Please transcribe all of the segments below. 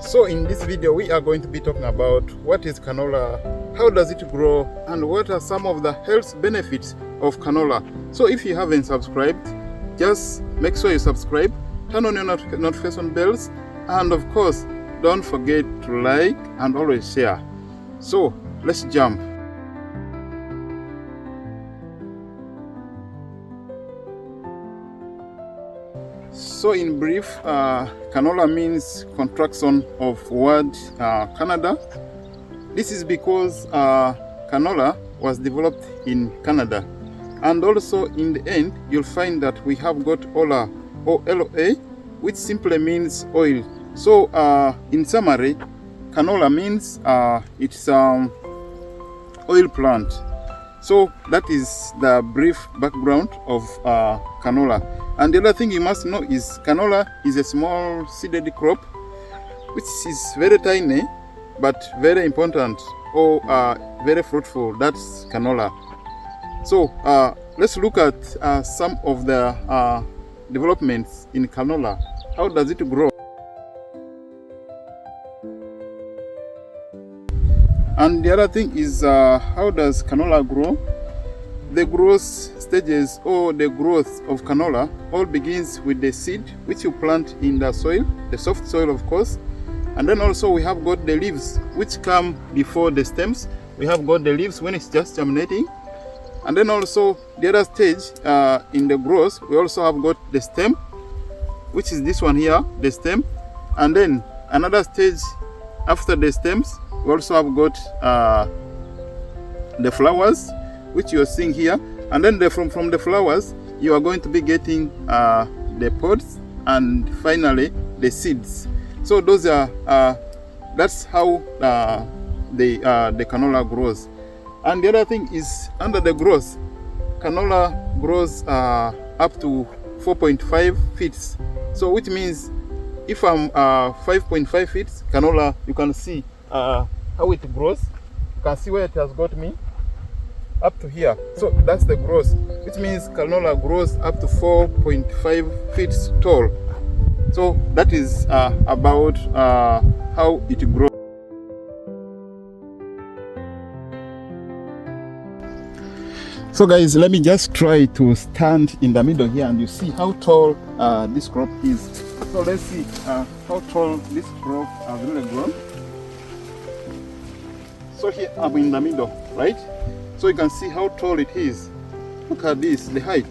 So in this video we are going to be talking about what is canola, how does it grow, and what are some of the health benefits of canola. So if you haven't subscribed, just make sure you subscribe, turn on your notification bells, and of course don't forget to like and always share. So let's jump. So in brief, canola means contraction of word Canada. This is because canola was developed in Canada, and also in the end you'll find that we have got OLA, OLA, which simply means oil. So in summary, canola means it's oil plant. So that is the brief background of canola. And the other thing you must know is canola is a small seeded crop which is very tiny but very important, or very fruitful. That's canola. So let's look at some of the developments in canola. How does it grow? And the other thing is how does canola grow? The growth stages, or the growth of canola, all begins with the seed which you plant in the soil, the soft soil of course. And then also we have got the leaves which come before the stems. We have got the leaves when it's just germinating. And then also the other stage in the growth, we also have got the stem, which is this one here, the stem. And then another stage after the stems, we also have got the flowers, which you are seeing here. And then from the flowers you are going to be getting the pods, and finally the seeds. So those are that's how the canola grows. And the other thing is, under the growth, canola grows up to 4.5 feet. So which means if I'm 5.5 feet, canola, you can see how it grows. You can see where it has got me up to here. So that's the growth, which means canola grows up to 4.5 feet tall. So that is about how it grows. So guys, let me just try to stand in the middle here and you see how tall this crop is. So let's see how tall this crop has really grown. So here I'm in the middle, right? So you can see how tall it is. Look at this, the height.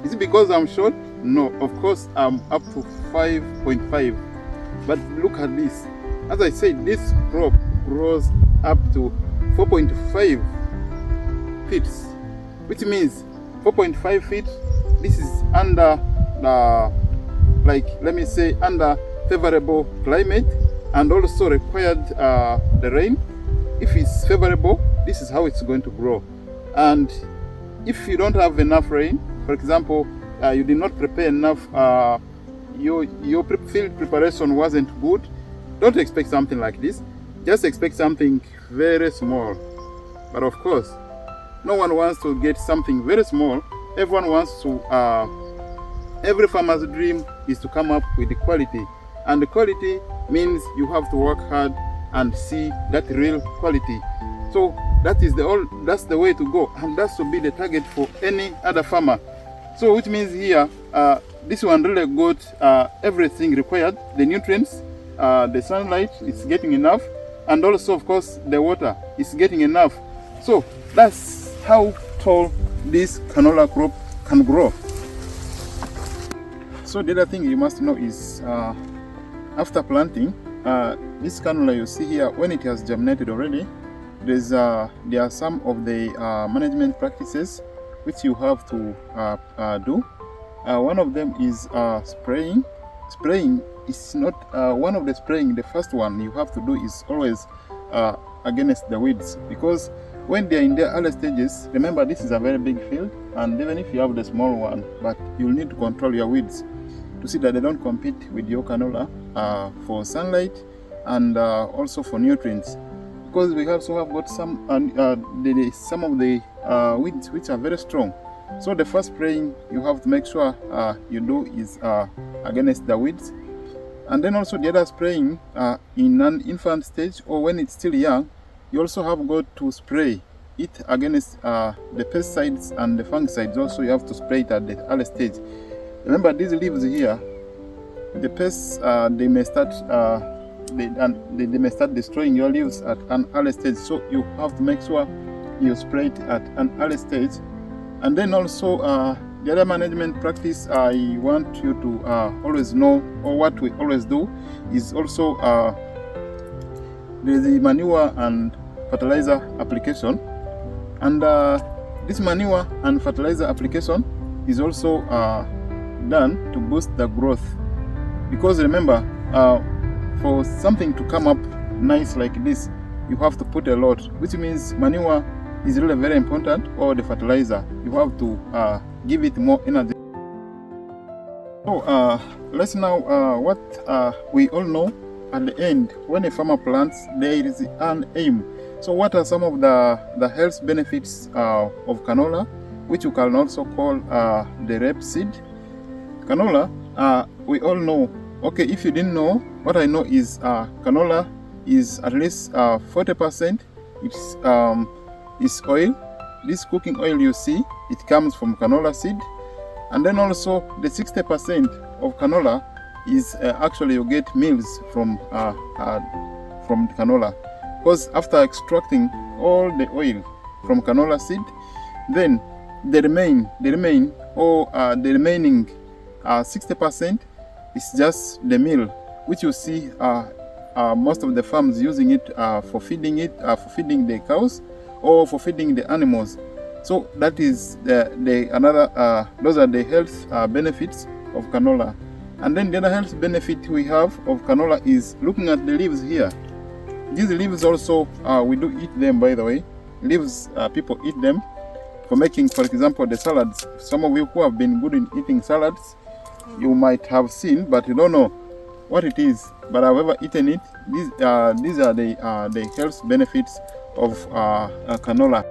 Is it because I'm short? No, of course I'm up to 5.5. But look at this. As I said, this crop grows up to 4.5 feet, which means 4.5 feet. This is under the, like, let me say, under favorable climate, and also required the rain. If it's favorable, this is how it's going to grow. And if you don't have enough rain, for example, you did not prepare enough, your field preparation wasn't good, don't expect something like this. Just expect something very small. But of course, no one wants to get something very small. Everyone wants to, every farmer's dream is to come up with the quality. And the quality means you have to work hard and see that real quality. So that's the way to go, and that should be the target for any other farmer. So which means here, this one really got everything required, the nutrients, the sunlight is getting enough, and also of course the water is getting enough. So that's how tall this canola crop can grow. So the other thing you must know is after planting, this canola you see here, when it has germinated already, there are some of the management practices which you have to do. One of them is spraying. Spraying is not one of the spraying. The first one you have to do is always against the weeds, because when they are in their early stages, remember this is a very big field, and even if you have the small one, but you'll need to control your weeds to see that they don't compete with your canola for sunlight and also for nutrients, because we also have got some of the weeds which are very strong. So the first spraying you have to make sure you do is against the weeds. And then also the other spraying in an infant stage or when it's still young, you also have got to spray it against the pesticides and the fungicides. Also, you have to spray it at the early stage. Remember, these leaves here, the pests they may start destroying your leaves at an early stage. So you have to make sure you spray it at an early stage. And then also the other management practice I want you to always know, or what we always do, is also the manure and fertilizer application. And this manure and fertilizer application is also done to boost the growth, because remember, for something to come up nice like this, you have to put a lot, which means manure is really very important, or the fertilizer. You have to give it more energy. So let's now what we all know, at the end, when a farmer plants, there is an aim. So what are some of the health benefits of canola, which you can also call the rapeseed? Canola, we all know. Okay, if you didn't know, what I know is canola is at least 40%. It's oil. This cooking oil you see, it comes from canola seed. And then also the 60% of canola is actually you get meals from canola. Because after extracting all the oil from canola seed, then the remaining 60% is just the meal, which you see most of the farms using it for feeding the cows or for feeding the animals. So that is those are the health benefits of canola. And then the other health benefit we have of canola is looking at the leaves here. These leaves also, we do eat them, by the way. Leaves, people eat them for making, for example, the salads. Some of you who have been good in eating salads, you might have seen, but you don't know what it is. But I've ever eaten it. These are the health benefits of canola.